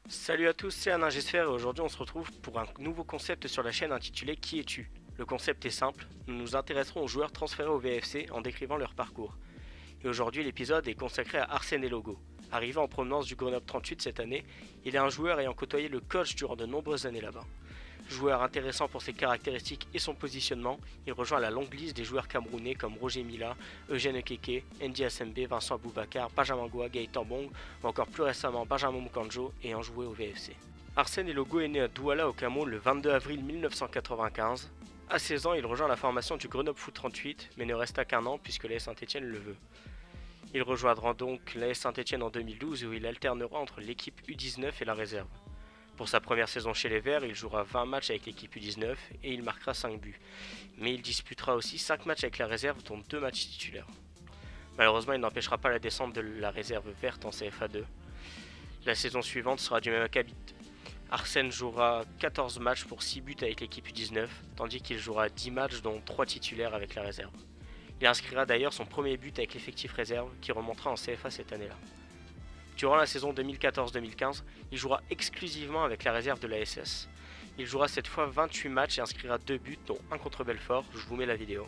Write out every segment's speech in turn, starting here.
Salut à tous, c'est Alain Gesfer et aujourd'hui on se retrouve pour un nouveau concept sur la chaîne intitulé Qui es-tu? Le concept est simple, nous nous intéresserons aux joueurs transférés au VFC en décrivant leur parcours. Et aujourd'hui l'épisode est consacré à Arsène Elogo. Arrivé en provenance du Grenoble 38 cette année, il est un joueur ayant côtoyé le coach durant de nombreuses années là-bas. Joueur intéressant pour ses caractéristiques et son positionnement, il rejoint la longue liste des joueurs camerounais comme Roger Mila, Eugène Ekeke, Ndi Asembe, Vincent Aboubakar, Benjamin Goua, Gaëtan Bong ou encore plus récemment Benjamin Mukanjo ayant joué au VFC. Arsène Elogo est né à Douala au Cameroun le 22 avril 1995. À 16 ans, il rejoint la formation du Grenoble Foot 38 mais ne resta qu'un an puisque l'AS Saint-Etienne le veut. Il rejoindra donc l'AS Saint-Etienne en 2012 où il alternera entre l'équipe U19 et la réserve. Pour sa première saison chez les Verts, il jouera 20 matchs avec l'équipe U19 et il marquera 5 buts. Mais il disputera aussi 5 matchs avec la réserve dont 2 matchs titulaires. Malheureusement, il n'empêchera pas la descente de la réserve verte en CFA 2. La saison suivante sera du même acabit. Arsène jouera 14 matchs pour 6 buts avec l'équipe U19, tandis qu'il jouera 10 matchs dont 3 titulaires avec la réserve. Il inscrira d'ailleurs son premier but avec l'effectif réserve qui remontera en CFA cette année-là. Durant la saison 2014-2015, il jouera exclusivement avec la réserve de la SS. Il jouera cette fois 28 matchs et inscrira 2 buts, dont un contre Belfort. Je vous mets la vidéo.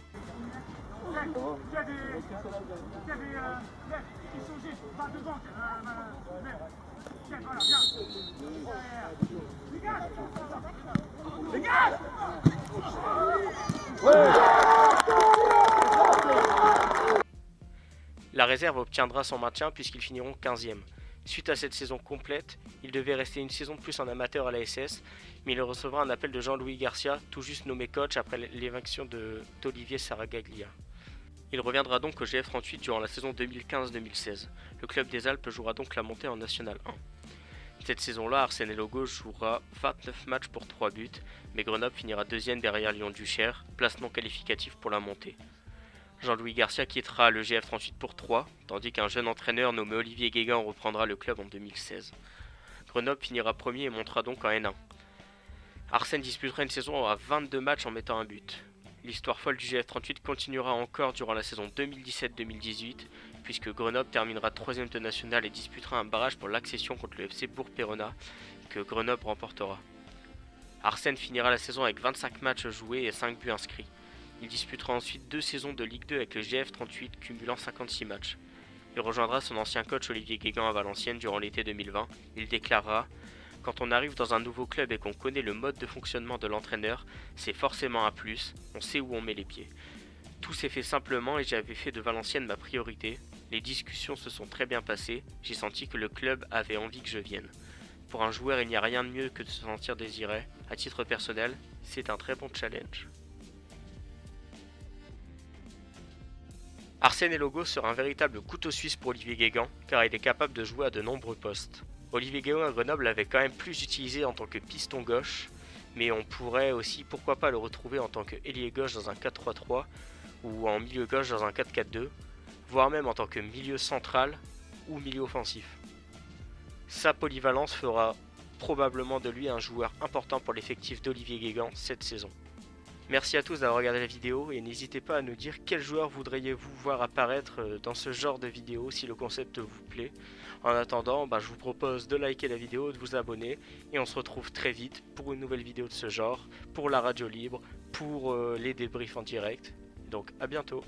La réserve obtiendra son maintien puisqu'ils finiront 15e. Suite à cette saison complète, il devait rester une saison de plus en amateur à la SS, mais il recevra un appel de Jean-Louis Garcia, tout juste nommé coach après l'éviction d'Olivier Saragaglia. Il reviendra donc au GF38 durant la saison 2015-2016. Le club des Alpes jouera donc la montée en National 1. Cette saison-là, Arsène Elogo jouera 29 matchs pour 3 buts, mais Grenoble finira deuxième derrière Lyon-Duchère, place non qualificative pour la montée. Jean-Louis Garcia quittera le GF38 pour 3, tandis qu'un jeune entraîneur nommé Olivier Guégan reprendra le club en 2016. Grenoble finira premier et montera donc en N1. Arsène disputera une saison à 22 matchs en mettant un but. L'histoire folle du GF38 continuera encore durant la saison 2017-2018, puisque Grenoble terminera 3ème de national et disputera un barrage pour l'accession contre le FC Bourg-Péronat, que Grenoble remportera. Arsène finira la saison avec 25 matchs joués et 5 buts inscrits. Il disputera ensuite 2 saisons de Ligue 2 avec le GF38 cumulant 56 matchs. Il rejoindra son ancien coach Olivier Guégan à Valenciennes durant l'été 2020. Il déclarera « Quand on arrive dans un nouveau club et qu'on connaît le mode de fonctionnement de l'entraîneur, c'est forcément un plus, on sait où on met les pieds. Tout s'est fait simplement et j'avais fait de Valenciennes ma priorité. Les discussions se sont très bien passées, j'ai senti que le club avait envie que je vienne. Pour un joueur, il n'y a rien de mieux que de se sentir désiré. À titre personnel, c'est un très bon challenge. » Arsène Elogo sera un véritable couteau suisse pour Olivier Guégan, car il est capable de jouer à de nombreux postes. Olivier Guégan à Grenoble l'avait quand même plus utilisé en tant que piston gauche, mais on pourrait aussi pourquoi pas le retrouver en tant que ailier gauche dans un 4-3-3 ou en milieu gauche dans un 4-4-2, voire même en tant que milieu central ou milieu offensif. Sa polyvalence fera probablement de lui un joueur important pour l'effectif d'Olivier Guégan cette saison. Merci à tous d'avoir regardé la vidéo et n'hésitez pas à nous dire quel joueur voudriez-vous voir apparaître dans ce genre de vidéo si le concept vous plaît. En attendant, je vous propose de liker la vidéo, de vous abonner et on se retrouve très vite pour une nouvelle vidéo de ce genre, pour la radio libre, pour les débriefs en direct. Donc à bientôt.